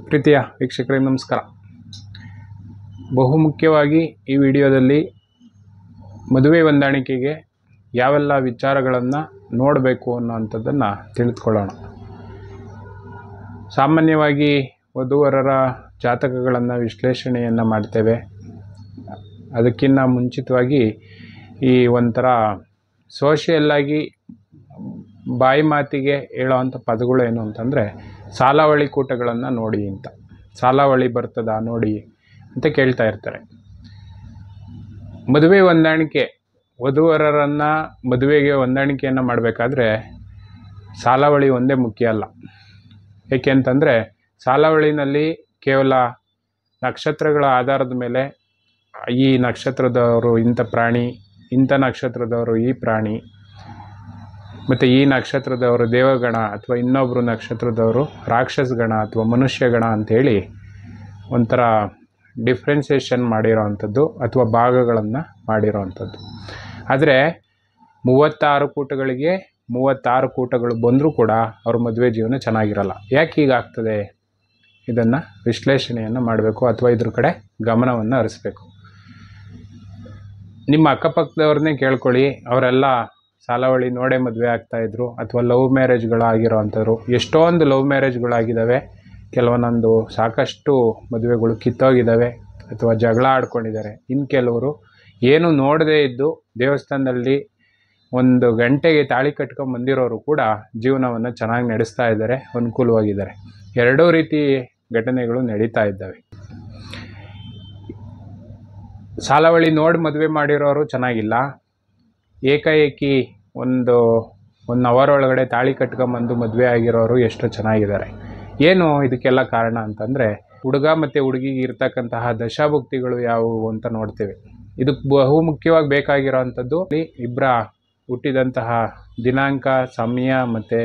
ಪ್ರೀತಿಯ ವೀಕ್ಷಕರಿಗೆ ನಮಸ್ಕಾರ. ಬಹುಮುಖ್ಯವಾಗಿ ಈ ವಿಡಿಯೋದಲ್ಲಿ ಮದುವೆ ಹೊಂದಾಣಿಕೆಗೆ ಯಾವೆಲ್ಲ ವಿಚಾರಗಳನ್ನು ನೋಡಬೇಕು ಅನ್ನೋಂಥದ್ದನ್ನು ತಿಳಿದುಕೊಳ್ಳೋಣ. ಸಾಮಾನ್ಯವಾಗಿ ವಧುವರರ ಜಾತಕಗಳನ್ನು ವಿಶ್ಲೇಷಣೆಯನ್ನು ಮಾಡ್ತೇವೆ. ಅದಕ್ಕಿಂತ ಮುಂಚಿತವಾಗಿ ಈ ಒಂಥರ ಸೋಷಿಯಲ್ಲಾಗಿ ಬಾಯಿ ಮಾತಿಗೆ ಹೇಳೋವಂಥ ಪದಗಳು ಏನು ಅಂತಂದರೆ, ಸಾಲಾವಳಿ ಕೂಟಗಳನ್ನು ನೋಡಿ ಅಂತ, ಸಾಲಾವಳಿ ಬರ್ತದ ನೋಡಿ ಅಂತ ಕೇಳ್ತಾ ಇರ್ತಾರೆ. ಮದುವೆ ಹೊಂದಾಣಿಕೆ, ವಧುವರರನ್ನು ಮದುವೆಗೆ ಹೊಂದಾಣಿಕೆಯನ್ನು ಮಾಡಬೇಕಾದ್ರೆ ಸಾಲಾವಳಿ ಒಂದೇ ಮುಖ್ಯ ಅಲ್ಲ. ಏಕೆ ಅಂತಂದರೆ ಸಾಲಾವಳಿನಲ್ಲಿ ಕೇವಲ ನಕ್ಷತ್ರಗಳ ಆಧಾರದ ಮೇಲೆ ಈ ನಕ್ಷತ್ರದವರು ಇಂಥ ಪ್ರಾಣಿ, ಇಂಥ ನಕ್ಷತ್ರದವರು ಈ ಪ್ರಾಣಿ, ಮತ್ತು ಈ ನಕ್ಷತ್ರದವರು ದೇವಗಣ ಅಥವಾ ಇನ್ನೊಬ್ಬರು ನಕ್ಷತ್ರದವರು ರಾಕ್ಷಸ ಗಣ ಅಥವಾ ಮನುಷ್ಯ ಗಣ ಅಂಥೇಳಿ ಒಂಥರ ಡಿಫ್ರೆನ್ಸಿಯೇಷನ್ ಮಾಡಿರೋ ಅಂಥದ್ದು ಅಥವಾ ಭಾಗಗಳನ್ನು ಮಾಡಿರೋ ಅಂಥದ್ದು. ಆದರೆ 36 ಕೂಟಗಳಿಗೆ 36 ಕೂಟಗಳು ಬಂದರೂ ಕೂಡ ಅವ್ರ ಮದುವೆ ಜೀವನ ಚೆನ್ನಾಗಿರಲ್ಲ. ಯಾಕೆ ಹೀಗಾಗ್ತದೆ? ಇದನ್ನು ವಿಶ್ಲೇಷಣೆಯನ್ನು ಮಾಡಬೇಕು ಅಥವಾ ಇದ್ರ ಕಡೆ ಗಮನವನ್ನು ಹರಿಸ್ಬೇಕು. ನಿಮ್ಮ ಅಕ್ಕಪಕ್ಕದವ್ರನ್ನೇ ಕೇಳ್ಕೊಳ್ಳಿ, ಅವರೆಲ್ಲ ಸಾಲಾವಳಿ ನೋಡೇ ಮದುವೆ ಆಗ್ತಾಯಿದ್ರು ಅಥವಾ ಲವ್ ಮ್ಯಾರೇಜ್ಗಳಾಗಿರೋ ಅಂಥವ್ರು. ಎಷ್ಟೊಂದು ಲವ್ ಮ್ಯಾರೇಜ್ಗಳಾಗಿದ್ದಾವೆ, ಕೆಲವೊಂದೊಂದು ಸಾಕಷ್ಟು ಮದುವೆಗಳು ಕಿತ್ತೋಗಿದ್ದಾವೆ ಅಥವಾ ಜಗಳ ಆಡ್ಕೊಂಡಿದ್ದಾರೆ. ಇನ್ನು ಕೆಲವರು ಏನು ನೋಡದೇ ಇದ್ದು ದೇವಸ್ಥಾನದಲ್ಲಿ 1 ಗಂಟೆಗೆ ತಾಳಿ ಕಟ್ಕೊಂಡು ಬಂದಿರೋರು ಕೂಡ ಜೀವನವನ್ನು ಚೆನ್ನಾಗಿ ನಡೆಸ್ತಾ ಇದ್ದಾರೆ, ಅನುಕೂಲವಾಗಿದ್ದಾರೆ. ಎರಡೂ ರೀತಿ ಘಟನೆಗಳು ನಡೀತಾ ಇದ್ದಾವೆ. ಸಾಲಾವಳಿ ನೋಡಿ ಮದುವೆ ಮಾಡಿರೋರು ಚೆನ್ನಾಗಿಲ್ಲ, ಏಕಾಏಕಿ ಒಂದು ಅವರ್ ಒಳಗಡೆ ತಾಳಿ ಕಟ್ಕೊಂಬಂದು ಮದುವೆ ಆಗಿರೋರು ಎಷ್ಟು ಚೆನ್ನಾಗಿದ್ದಾರೆ. ಏನು ಇದಕ್ಕೆಲ್ಲ ಕಾರಣ ಅಂತಂದರೆ, ಹುಡುಗ ಮತ್ತು ಹುಡುಗಿಗೆ ಇರ್ತಕ್ಕಂತಹ ದಶಾಭುಕ್ತಿಗಳು ಯಾವುವು ಅಂತ ನೋಡ್ತೇವೆ. ಇದಕ್ಕೆ ಬಹುಮುಖ್ಯವಾಗಿ ಬೇಕಾಗಿರೋ ಅಂಥದ್ದು ಇಬ್ಬರ ಹುಟ್ಟಿದಂತಹ ದಿನಾಂಕ, ಸಮಯ ಮತ್ತು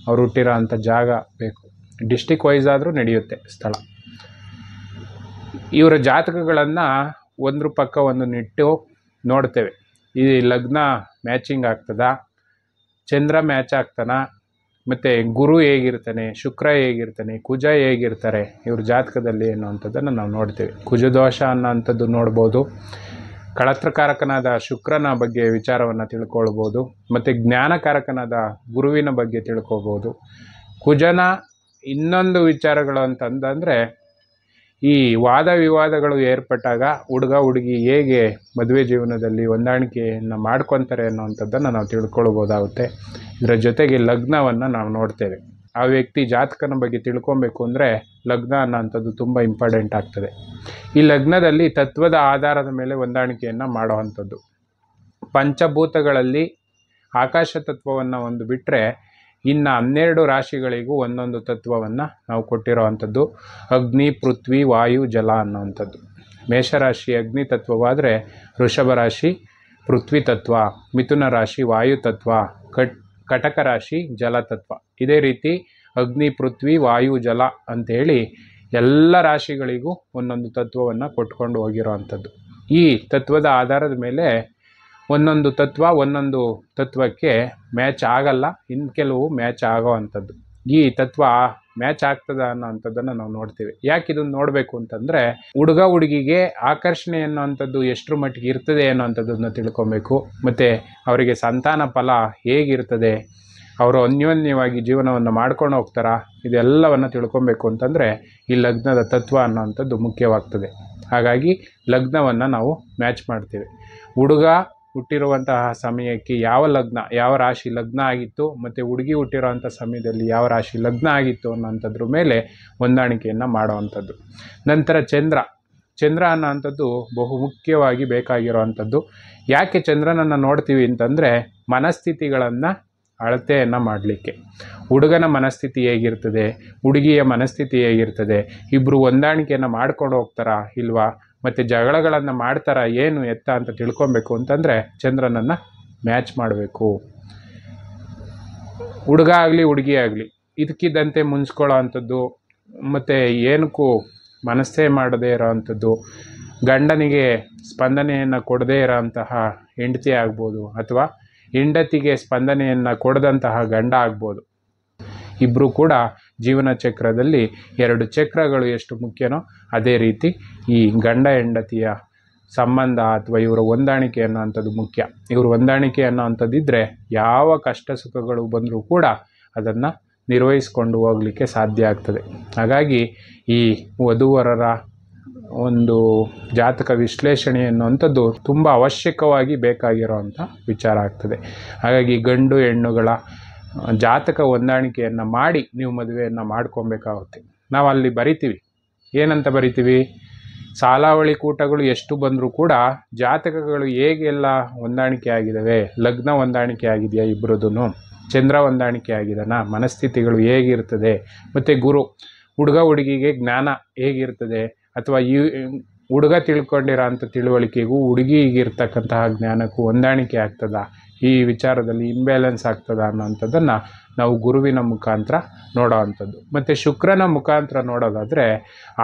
ಅವ್ರು ಹುಟ್ಟಿರೋ ಅಂಥ ಜಾಗ ಬೇಕು. ಡಿಸ್ಟಿಕ್ ವೈಸ್ ಆದರೂ ನಡೆಯುತ್ತೆ ಸ್ಥಳ. ಇವರ ಜಾತಕಗಳನ್ನು ಒಂದ್ರ ಪಕ್ಕ ಒಂದು ನಿಟ್ಟು ನೋಡ್ತೇವೆ. ಈ ಲಗ್ನ ಮ್ಯಾಚಿಂಗ್ ಆಗ್ತದಾ, ಚಂದ್ರ ಮ್ಯಾಚ್ ಆಗ್ತಾನ, ಮತ್ತು ಗುರು ಹೇಗಿರ್ತಾನೆ, ಶುಕ್ರ ಹೇಗಿರ್ತಾನೆ, ಕುಜ ಹೇಗಿರ್ತಾರೆ ಇವ್ರ ಜಾತಕದಲ್ಲಿ ಅನ್ನೋವಂಥದ್ದನ್ನು ನಾವು ನೋಡ್ತೇವೆ. ಕುಜದೋಷ ಅನ್ನೋವಂಥದ್ದು ನೋಡ್ಬೋದು, ಕಳತ್ರಕಾರಕನಾದ ಶುಕ್ರನ ಬಗ್ಗೆ ವಿಚಾರವನ್ನು ತಿಳ್ಕೊಳ್ಬೋದು, ಮತ್ತು ಜ್ಞಾನಕಾರಕನಾದ ಗುರುವಿನ ಬಗ್ಗೆ ತಿಳ್ಕೊಬೋದು. ಕುಜನ ಇನ್ನೊಂದು ವಿಚಾರಗಳು ಅಂತಂದರೆ, ಈ ವಾದ ವಿವಾದಗಳು ಏರ್ಪಟ್ಟಾಗ ಹುಡುಗ ಹುಡುಗಿ ಹೇಗೆ ಮದುವೆ ಜೀವನದಲ್ಲಿ ಹೊಂದಾಣಿಕೆಯನ್ನು ಮಾಡ್ಕೊತಾರೆ ಅನ್ನೋವಂಥದ್ದನ್ನು ನಾವು ತಿಳ್ಕೊಳ್ಬೋದಾಗುತ್ತೆ. ಇದರ ಜೊತೆಗೆ ಲಗ್ನವನ್ನು ನಾವು ನೋಡ್ತೇವೆ. ಆ ವ್ಯಕ್ತಿ ಜಾತಕನ ಬಗ್ಗೆ ತಿಳ್ಕೊಬೇಕು ಅಂದರೆ ಲಗ್ನ ಅನ್ನೋಂಥದ್ದು ತುಂಬ ಇಂಪಾರ್ಟೆಂಟ್ ಆಗ್ತದೆ. ಈ ಲಗ್ನದಲ್ಲಿ ತತ್ವದ ಆಧಾರದ ಮೇಲೆ ಹೊಂದಾಣಿಕೆಯನ್ನು ಮಾಡೋವಂಥದ್ದು. ಪಂಚಭೂತಗಳಲ್ಲಿ ಆಕಾಶ ತತ್ವವನ್ನು ಒಂದು ಬಿಟ್ಟರೆ ಇನ್ನು 12 ರಾಶಿಗಳಿಗೂ ಒಂದೊಂದು ತತ್ವವನ್ನು ನಾವು ಕೊಟ್ಟಿರೋ ಅಂಥದ್ದು. ಅಗ್ನಿ, ಪೃಥ್ವಿ, ವಾಯು, ಜಲ ಅನ್ನೋವಂಥದ್ದು. ಮೇಷರಾಶಿ ಅಗ್ನಿ ತತ್ವವಾದರೆ ವೃಷಭ ರಾಶಿ ಪೃಥ್ವಿ ತತ್ವ, ಮಿಥುನ ರಾಶಿ ವಾಯು ತತ್ವ, ಕಟಕ ರಾಶಿ ಜಲತತ್ವ. ಇದೇ ರೀತಿ ಅಗ್ನಿ, ಪೃಥ್ವಿ, ವಾಯು, ಜಲ ಅಂಥೇಳಿ ಎಲ್ಲ ರಾಶಿಗಳಿಗೂ ಒಂದೊಂದು ತತ್ವವನ್ನು ಕೊಟ್ಕೊಂಡು ಹೋಗಿರೋ ಅಂಥದ್ದು. ಈ ತತ್ವದ ಆಧಾರದ ಮೇಲೆ ಒಂದೊಂದು ತತ್ವ ಒಂದೊಂದು ತತ್ವಕ್ಕೆ ಮ್ಯಾಚ್ ಆಗಲ್ಲ, ಇನ್ನು ಕೆಲವು ಮ್ಯಾಚ್ ಆಗೋ ಅಂಥದ್ದು. ಈ ತತ್ವ ಮ್ಯಾಚ್ ಆಗ್ತದ ಅನ್ನೋ ಅಂಥದ್ದನ್ನು ನಾವು ನೋಡ್ತೀವಿ. ಯಾಕೆ ಇದನ್ನು ನೋಡಬೇಕು ಅಂತಂದರೆ, ಹುಡುಗ ಹುಡುಗಿಗೆ ಆಕರ್ಷಣೆ ಅನ್ನೋವಂಥದ್ದು ಎಷ್ಟರ ಮಟ್ಟಿಗೆ ಇರ್ತದೆ ಅನ್ನೋವಂಥದ್ದನ್ನು ತಿಳ್ಕೊಬೇಕು. ಮತ್ತು ಅವರಿಗೆ ಸಂತಾನ ಫಲ ಹೇಗಿರ್ತದೆ, ಅವರು ಅನ್ಯೋನ್ಯವಾಗಿ ಜೀವನವನ್ನು ಮಾಡ್ಕೊಂಡು ಹೋಗ್ತಾರಾ, ಇದೆಲ್ಲವನ್ನು ತಿಳ್ಕೊಬೇಕು ಅಂತಂದರೆ ಈ ಲಗ್ನದ ತತ್ವ ಅನ್ನೋವಂಥದ್ದು ಮುಖ್ಯವಾಗ್ತದೆ. ಹಾಗಾಗಿ ಲಗ್ನವನ್ನು ನಾವು ಮ್ಯಾಚ್ ಮಾಡ್ತೀವಿ. ಹುಡುಗ ಹುಟ್ಟಿರುವಂತಹ ಸಮಯಕ್ಕೆ ಯಾವ ಲಗ್ನ, ಯಾವ ರಾಶಿ ಲಗ್ನ ಆಗಿತ್ತು, ಮತ್ತು ಹುಡುಗಿ ಹುಟ್ಟಿರೋವಂಥ ಸಮಯದಲ್ಲಿ ಯಾವ ರಾಶಿ ಲಗ್ನ ಆಗಿತ್ತು ಅನ್ನೋಂಥದ್ರ ಮೇಲೆ ಹೊಂದಾಣಿಕೆಯನ್ನು ಮಾಡೋವಂಥದ್ದು. ನಂತರ ಚಂದ್ರ ಅನ್ನೋವಂಥದ್ದು ಬಹುಮುಖ್ಯವಾಗಿ ಬೇಕಾಗಿರೋವಂಥದ್ದು. ಯಾಕೆ ಚಂದ್ರನನ್ನು ನೋಡ್ತೀವಿ ಅಂತಂದರೆ, ಮನಸ್ಥಿತಿಗಳನ್ನು ಅಳತೆಯನ್ನು ಮಾಡಲಿಕ್ಕೆ. ಹುಡುಗನ ಮನಸ್ಥಿತಿ ಹೇಗಿರ್ತದೆ, ಹುಡುಗಿಯ ಮನಸ್ಥಿತಿ ಹೇಗಿರ್ತದೆ, ಇಬ್ಬರು ಹೊಂದಾಣಿಕೆಯನ್ನು ಮಾಡ್ಕೊಂಡು ಹೋಗ್ತಾರಾ ಇಲ್ವಾ, ಮತ್ತು ಜಗಳಗಳನ್ನು ಮಾಡ್ತಾರಾ ಏನು ಎತ್ತ ಅಂತ ತಿಳ್ಕೊಬೇಕು ಅಂತಂದರೆ ಚಂದ್ರನನ್ನು ಮ್ಯಾಚ್ ಮಾಡಬೇಕು. ಹುಡುಗ ಆಗಲಿ ಹುಡುಗಿ ಆಗಲಿ ಇದಕ್ಕಿದ್ದಂತೆ ಮುನ್ಸ್ಕೊಳ್ಳೋ ಅಂಥದ್ದು, ಮತ್ತು ಏನಕ್ಕೂ ಮನಸ್ಸೇ ಮಾಡದೇ ಇರೋ ಅಂಥದ್ದು, ಗಂಡನಿಗೆ ಸ್ಪಂದನೆಯನ್ನು ಕೊಡದೇ ಇರೋ ಅಂತಹ ಹೆಂಡತಿ ಆಗ್ಬೋದು, ಅಥವಾ ಹೆಂಡತಿಗೆ ಸ್ಪಂದನೆಯನ್ನು ಕೊಡದಂತಹ ಗಂಡ ಆಗ್ಬೋದು. ಇಬ್ಬರು ಕೂಡ ಜೀವನ ಚಕ್ರದಲ್ಲಿ 2 ಚಕ್ರಗಳು ಎಷ್ಟು ಮುಖ್ಯನೋ ಅದೇ ರೀತಿ ಈ ಗಂಡ ಹೆಂಡತಿಯ ಸಂಬಂಧ ಅಥವಾ ಇವರ ಹೊಂದಾಣಿಕೆ ಅನ್ನೋವಂಥದ್ದು ಮುಖ್ಯ. ಇವರು ಹೊಂದಾಣಿಕೆ ಅನ್ನೋವಂಥದ್ದಿದ್ದರೆ ಯಾವ ಕಷ್ಟ ಸುಖಗಳು ಬಂದರೂ ಕೂಡ ಅದನ್ನು ನಿರ್ವಹಿಸ್ಕೊಂಡು ಹೋಗಲಿಕ್ಕೆ ಸಾಧ್ಯ ಆಗ್ತದೆ. ಹಾಗಾಗಿ ಈ ವಧುವರರ ಒಂದು ಜಾತಕ ವಿಶ್ಲೇಷಣೆ ಅನ್ನುವಂಥದ್ದು ತುಂಬ ಅವಶ್ಯಕವಾಗಿ ಬೇಕಾಗಿರೋವಂಥ ವಿಚಾರ ಆಗ್ತದೆ. ಹಾಗಾಗಿ ಗಂಡು ಹೆಣ್ಣುಗಳ ಜಾತಕ ಹೊಂದಾಣಿಕೆಯನ್ನು ಮಾಡಿ ನೀವು ಮದುವೆಯನ್ನು ಮಾಡ್ಕೊಬೇಕಾಗುತ್ತೆ. ನಾವು ಅಲ್ಲಿ ಬರಿತೀವಿ, ಏನಂತ ಬರಿತೀವಿ, ಸಾಲಾವಳಿ ಕೂಟಗಳು ಎಷ್ಟು ಬಂದರೂ ಕೂಡ ಜಾತಕಗಳು ಹೇಗೆಲ್ಲ ಹೊಂದಾಣಿಕೆ ಆಗಿದ್ದಾವೆ, ಲಗ್ನ ಹೊಂದಾಣಿಕೆ ಆಗಿದೆಯಾ ಇಬ್ಬರದೂ, ಚಂದ್ರ ಹೊಂದಾಣಿಕೆ ಆಗಿದಾನ, ಮನಸ್ಥಿತಿಗಳು ಹೇಗಿರ್ತದೆ, ಮತ್ತು ಗುರು ಹುಡುಗ ಹುಡುಗಿಗೆ ಜ್ಞಾನ ಹೇಗಿರ್ತದೆ, ಅಥವಾ ಈ ಹುಡುಗ ತಿಳ್ಕೊಂಡಿರೋ ಅಂಥ ತಿಳುವಳಿಕೆಗೂ ಹುಡುಗಿಗಿರ್ತಕ್ಕಂತಹ ಜ್ಞಾನಕ್ಕೂ ಹೊಂದಾಣಿಕೆ ಆಗ್ತದ, ಈ ವಿಚಾರದಲ್ಲಿ ಇಂಬ್ಯಾಲೆನ್ಸ್ ಆಗ್ತದ ಅನ್ನೋವಂಥದ್ದನ್ನು ನಾವು ಗುರುವಿನ ಮುಖಾಂತರ ನೋಡೋ ಅಂಥದ್ದು. ಮತ್ತು ಶುಕ್ರನ ಮುಖಾಂತರ ನೋಡೋದಾದರೆ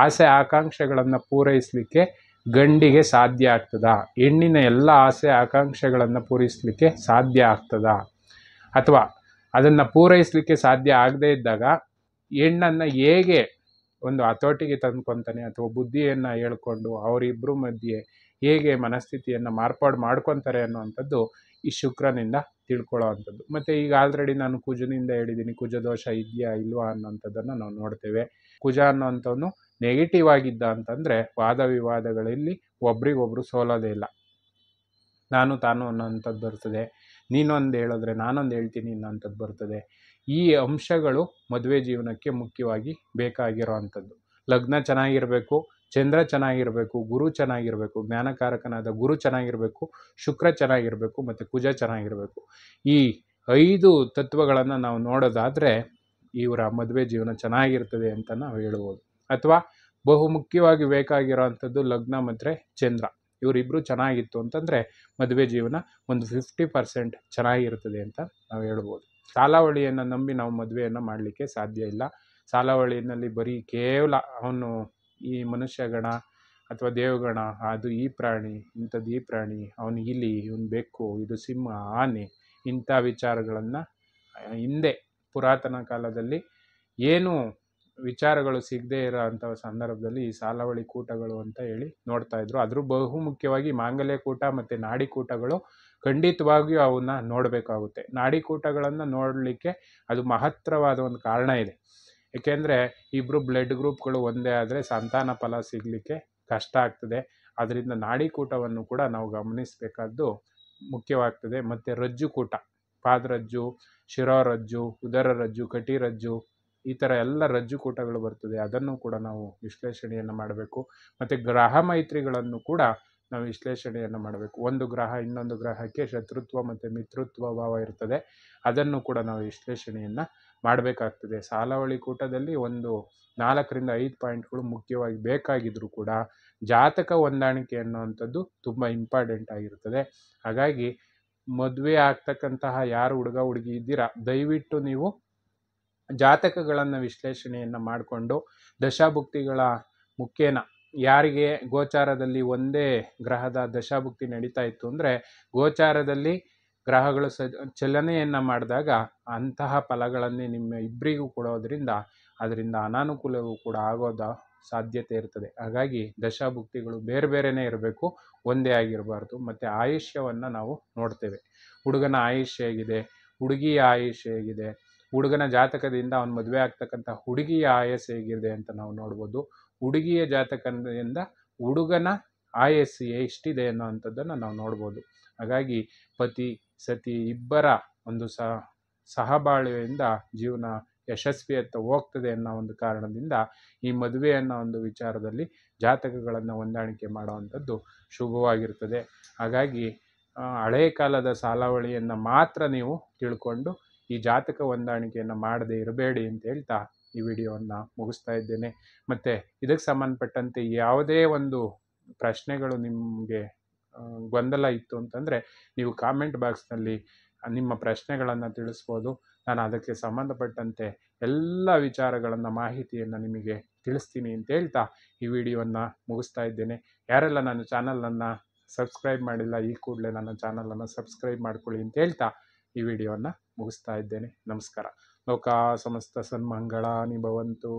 ಆಸೆ ಆಕಾಂಕ್ಷೆಗಳನ್ನು ಪೂರೈಸಲಿಕ್ಕೆ ಗಂಡಿಗೆ ಸಾಧ್ಯ ಆಗ್ತದ, ಹೆಣ್ಣಿನ ಎಲ್ಲ ಆಸೆ ಆಕಾಂಕ್ಷೆಗಳನ್ನು ಪೂರೈಸಲಿಕ್ಕೆ ಸಾಧ್ಯ ಆಗ್ತದ, ಅಥವಾ ಅದನ್ನು ಪೂರೈಸಲಿಕ್ಕೆ ಸಾಧ್ಯ ಆಗದೇ ಇದ್ದಾಗ ಹೆಣ್ಣನ್ನು ಹೇಗೆ ಒಂದು ಹತೋಟಿಗೆ ತಂದ್ಕೊತಾನೆ ಅಥವಾ ಬುದ್ಧಿಯನ್ನು ಹೇಳ್ಕೊಂಡು ಅವರಿಬ್ಬರ ಮಧ್ಯೆ ಹೇಗೆ ಮನಸ್ಥಿತಿಯನ್ನು ಮಾರ್ಪಾಡು ಮಾಡ್ಕೊತಾರೆ ಅನ್ನೋವಂಥದ್ದು ಈ ಶುಕ್ರನಿಂದ ತಿಳ್ಕೊಳ್ಳೋ ಅಂಥದ್ದು. ಮತ್ತು ಈಗ ಆಲ್ರೆಡಿ ನಾನು ಕುಜನಿಂದ ಹೇಳಿದ್ದೀನಿ, ಕುಜ ದೋಷ ಇದೆಯಾ ಇಲ್ವಾ ಅನ್ನೋಂಥದ್ದನ್ನು ನಾವು ನೋಡ್ತೇವೆ. ಕುಜ ಅನ್ನೋವಂಥವನು ನೆಗೆಟಿವ್ ಆಗಿದ್ದ ಅಂತಂದರೆ ವಾದ ವಿವಾದಗಳಲ್ಲಿ ಒಬ್ರಿಗೊಬ್ರು ಸೋಲೋದೇ ಇಲ್ಲ, ನಾನು ತಾನು ಅನ್ನೋವಂಥದ್ದು ಬರ್ತದೆ, ನೀನೊಂದು ಹೇಳಿದ್ರೆ ನಾನೊಂದು ಹೇಳ್ತೀನಿ ಅನ್ನೋಂಥದ್ದು ಬರ್ತದೆ. ಈ ಅಂಶಗಳು ಮದುವೆ ಜೀವನಕ್ಕೆ ಮುಖ್ಯವಾಗಿ ಬೇಕಾಗಿರೋ ಅಂಥದ್ದು. ಲಗ್ನ ಚೆನ್ನಾಗಿರಬೇಕು, ಚಂದ್ರ ಚೆನ್ನಾಗಿರಬೇಕು, ಗುರು ಚೆನ್ನಾಗಿರಬೇಕು, ಜ್ಞಾನಕಾರಕನಾದ ಗುರು ಚೆನ್ನಾಗಿರಬೇಕು, ಶುಕ್ರ ಚೆನ್ನಾಗಿರಬೇಕು, ಮತ್ತು ಕುಜ ಚೆನ್ನಾಗಿರಬೇಕು. ಈ 5 ತತ್ವಗಳನ್ನು ನಾವು ನೋಡೋದಾದರೆ ಇವರ ಮದುವೆ ಜೀವನ ಚೆನ್ನಾಗಿರ್ತದೆ ಅಂತ ನಾವು ಹೇಳ್ಬೋದು. ಅಥವಾ ಬಹು ಮುಖ್ಯವಾಗಿ ಬೇಕಾಗಿರೋ ಅಂಥದ್ದು ಲಗ್ನ ಮತ್ತು ಚಂದ್ರ, ಇವರಿಬ್ಬರು ಚೆನ್ನಾಗಿತ್ತು ಅಂತಂದರೆ ಮದುವೆ ಜೀವನ ಒಂದು 50% ಚೆನ್ನಾಗಿರ್ತದೆ ಅಂತ ನಾವು ಹೇಳ್ಬೋದು. ಸಾಲಾವಳಿಯನ್ನು ನಂಬಿ ನಾವು ಮದುವೆಯನ್ನು ಮಾಡಲಿಕ್ಕೆ ಸಾಧ್ಯ ಇಲ್ಲ. ಸಾಲಾವಳಿಯಲ್ಲಿ ಬರೀ ಕೇವಲ ಅವನು ಈ ಮನುಷ್ಯಗಣ ಅಥವಾ ದೇವಗಣ, ಅದು ಈ ಪ್ರಾಣಿ, ಇಂಥದ್ದು ಈ ಪ್ರಾಣಿ, ಅವನು ಇಲಿ, ಇವನು ಬೆಕ್ಕು, ಇದು ಸಿಂಹ, ಆನೆ, ಇಂಥ ವಿಚಾರಗಳನ್ನು ಹಿಂದೆ ಪುರಾತನ ಕಾಲದಲ್ಲಿ ಏನು ವಿಚಾರಗಳು ಸಿಗದೇ ಇರೋ ಅಂಥ ಸಂದರ್ಭದಲ್ಲಿ ಈ ಸಾಲಾವಳಿ ಕೂಟಗಳು ಅಂತ ಹೇಳಿ ನೋಡ್ತಾಯಿದ್ರು. ಅದ್ರ ಬಹು ಮುಖ್ಯವಾಗಿ ಮಾಂಗಲ್ಯ ಕೂಟ ಮತ್ತು ನಾಡಿ ಕೂಟಗಳು ಖಂಡಿತವಾಗಿಯೂ ಅವನ್ನ ನೋಡಬೇಕಾಗುತ್ತೆ. ನಾಡಿ ಕೂಟಗಳನ್ನು ನೋಡಲಿಕ್ಕೆ ಅದು ಮಹತ್ತರವಾದ ಒಂದು ಕಾರಣ ಇದೆ. ಏಕೆಂದರೆ ಇಬ್ಬರು ಬ್ಲಡ್ ಗ್ರೂಪ್ಗಳು ಒಂದೇ ಆದರೆ ಸಂತಾನ ಫಲ ಸಿಗಲಿಕ್ಕೆ ಕಷ್ಟ ಆಗ್ತದೆ. ಅದರಿಂದ ನಾಡಿ ಕೂಟವನ್ನು ಕೂಡ ನಾವು ಗಮನಿಸಬೇಕಾದ್ದು ಮುಖ್ಯವಾಗ್ತದೆ. ಮತ್ತು ರಜ್ಜು ಕೂಟ, ಪಾದರಜ್ಜು, ಶಿರೋರಜ್ಜು, ಉದರ ರಜ್ಜು, ಕಟಿರಜ್ಜು, ಈ ಥರ ಎಲ್ಲ ರಜ್ಜು ಕೂಟಗಳು ಬರ್ತದೆ. ಅದನ್ನು ಕೂಡ ನಾವು ವಿಶ್ಲೇಷಣೆಯನ್ನು ಮಾಡಬೇಕು. ಮತ್ತು ಗ್ರಹ ಮೈತ್ರಿಗಳನ್ನು ಕೂಡ ನಾವು ವಿಶ್ಲೇಷಣೆಯನ್ನು ಮಾಡಬೇಕು. ಒಂದು ಗ್ರಹ ಇನ್ನೊಂದು ಗ್ರಹಕ್ಕೆ ಶತ್ರುತ್ವ ಮತ್ತು ಮಿತ್ರತ್ವ ಭಾವ ಇರ್ತದೆ, ಅದನ್ನು ಕೂಡ ನಾವು ವಿಶ್ಲೇಷಣೆಯನ್ನು ಮಾಡಬೇಕಾಗ್ತದೆ. ಸಾಲಾವಳಿ ಕೂಟದಲ್ಲಿ ಒಂದು 4ರಿಂದ 5 ಪಾಯಿಂಟ್ಗಳು ಮುಖ್ಯವಾಗಿ ಬೇಕಾಗಿದ್ದರೂ ಕೂಡ ಜಾತಕ ಹೊಂದಾಣಿಕೆ ಅನ್ನುವಂಥದ್ದು ತುಂಬ ಇಂಪಾರ್ಟೆಂಟ್ ಆಗಿರ್ತದೆ. ಹಾಗಾಗಿ ಮದುವೆ ಆಗ್ತಕ್ಕಂತಹ ಯಾರು ಹುಡುಗ ಹುಡುಗಿ ಇದ್ದೀರಾ, ದಯವಿಟ್ಟು ನೀವು ಜಾತಕಗಳನ್ನು ವಿಶ್ಲೇಷಣೆಯನ್ನು ಮಾಡಿಕೊಂಡು ದಶಾಭುಕ್ತಿಗಳ ಮುಖೇನ ಯಾರಿಗೆ ಗೋಚಾರದಲ್ಲಿ ಒಂದೇ ಗ್ರಹದ ದಶಾಭುಕ್ತಿ ನಡೀತಾ ಇತ್ತು ಅಂದರೆ ಗೋಚಾರದಲ್ಲಿ ಗ್ರಹಗಳು ಚಲನೆಯನ್ನು ಮಾಡಿದಾಗ ಅಂತಹ ಫಲಗಳನ್ನೇ ನಿಮ್ಮ ಇಬ್ಬರಿಗೂ ಕೊಡೋದ್ರಿಂದ ಅದರಿಂದ ಅನಾನುಕೂಲವೂ ಕೂಡ ಆಗೋದ ಸಾಧ್ಯತೆ ಇರ್ತದೆ. ಹಾಗಾಗಿ ದಶಾಭುಕ್ತಿಗಳು ಬೇರೆ ಬೇರೆಯೇ ಇರಬೇಕು, ಒಂದೇ ಆಗಿರಬಾರ್ದು. ಮತ್ತು ಆಯುಷ್ಯವನ್ನು ನಾವು ನೋಡ್ತೇವೆ. ಹುಡುಗನ ಆಯುಷ್ಯ ಹೇಗಿದೆ, ಹುಡುಗಿಯ ಆಯುಷ್ಯ ಹೇಗಿದೆ, ಹುಡುಗನ ಜಾತಕದಿಂದ ಅವನು ಮದುವೆ ಆಗ್ತಕ್ಕಂಥ ಹುಡುಗಿಯ ಆಯಸ್ಸು ಹೇಗಿದೆ ಅಂತ ನಾವು ನೋಡ್ಬೋದು. ಹುಡುಗಿಯ ಜಾತಕದಿಂದ ಹುಡುಗನ ಆಯಸ್ಸು ಎಷ್ಟಿದೆ ಅನ್ನೋವಂಥದ್ದನ್ನು ನಾವು ನೋಡ್ಬೋದು. ಹಾಗಾಗಿ ಪತಿ ಸತಿ ಇಬ್ಬರ ಒಂದು ಸಹಬಾಳ್ವೆಯಿಂದ ಜೀವನ ಯಶಸ್ವಿಯತ್ತ ಹೋಗ್ತದೆ ಅನ್ನೋ ಒಂದು ಕಾರಣದಿಂದ ಈ ಮದುವೆ ಅನ್ನೋ ಒಂದು ವಿಚಾರದಲ್ಲಿ ಜಾತಕಗಳನ್ನು ಹೊಂದಾಣಿಕೆ ಮಾಡುವಂಥದ್ದು ಶುಭವಾಗಿರ್ತದೆ. ಹಾಗಾಗಿ ಹಳೆಯ ಕಾಲದ ಸಾಲಾವಳಿಯನ್ನು ಮಾತ್ರ ನೀವು ತಿಳ್ಕೊಂಡು ಈ ಜಾತಕ ಹೊಂದಾಣಿಕೆಯನ್ನು ಮಾಡದೇ ಇರಬೇಡಿ ಅಂತ ಹೇಳ್ತಾ ಈ ವಿಡಿಯೋವನ್ನು ಮುಗಿಸ್ತಾ ಇದ್ದೇನೆ. ಮತ್ತು ಇದಕ್ಕೆ ಸಂಬಂಧಪಟ್ಟಂತೆ ಯಾವುದೇ ಒಂದು ಪ್ರಶ್ನೆಗಳು ನಿಮಗೆ ಗೊಂದಲ ಇತ್ತು ಅಂತಂದರೆ ನೀವು ಕಾಮೆಂಟ್ ಬಾಕ್ಸ್ನಲ್ಲಿ ನಿಮ್ಮ ಪ್ರಶ್ನೆಗಳನ್ನು ತಿಳಿಸ್ಬೋದು. ನಾನು ಅದಕ್ಕೆ ಸಂಬಂಧಪಟ್ಟಂತೆ ಎಲ್ಲ ವಿಚಾರಗಳನ್ನು ಮಾಹಿತಿಯನ್ನು ನಿಮಗೆ ತಿಳಿಸ್ತೀನಿ ಅಂತ ಹೇಳ್ತಾ ಈ ವಿಡಿಯೋವನ್ನು ಮುಗಿಸ್ತಾ ಇದ್ದೇನೆ. ಯಾರೆಲ್ಲ ನನ್ನ ಚಾನಲನ್ನು ಸಬ್ಸ್ಕ್ರೈಬ್ ಮಾಡಿಲ್ಲ ಈ ಕೂಡಲೇ ನನ್ನ ಚಾನಲನ್ನು ಸಬ್ಸ್ಕ್ರೈಬ್ ಮಾಡ್ಕೊಳ್ಳಿ ಅಂತ ಹೇಳ್ತಾ ಈ ವಿಡಿಯೋವನ್ನು ಮುಗಿಸ್ತಾ ಇದ್ದೇನೆ. ನಮಸ್ಕಾರ. ಲೋಕಾ ಸಮಸ್ತ ಸನ್ಮಂಗಳಾನಿ ಭವಂತು.